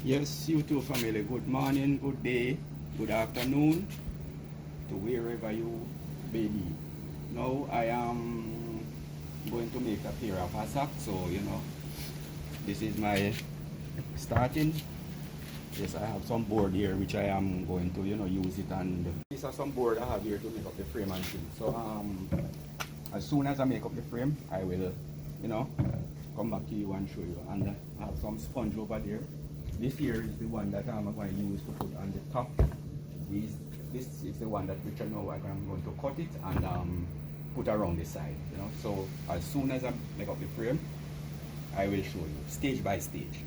Yes, you too, family. Good morning, good day, good afternoon to wherever you may be. Now I am going to make a pair of hassock, so this is my starting. Yes, I have some board here which I am going to use it, and these are some board I have here to make up the frame and things. So as soon as I make up the frame, I will come back to you and show you. And I have some sponge over there. This here is the one that I'm going to use to put on the top. This is the one that which I know I'm going to cut it and put around the side. So as soon as I make up the frame, I will show you stage by stage.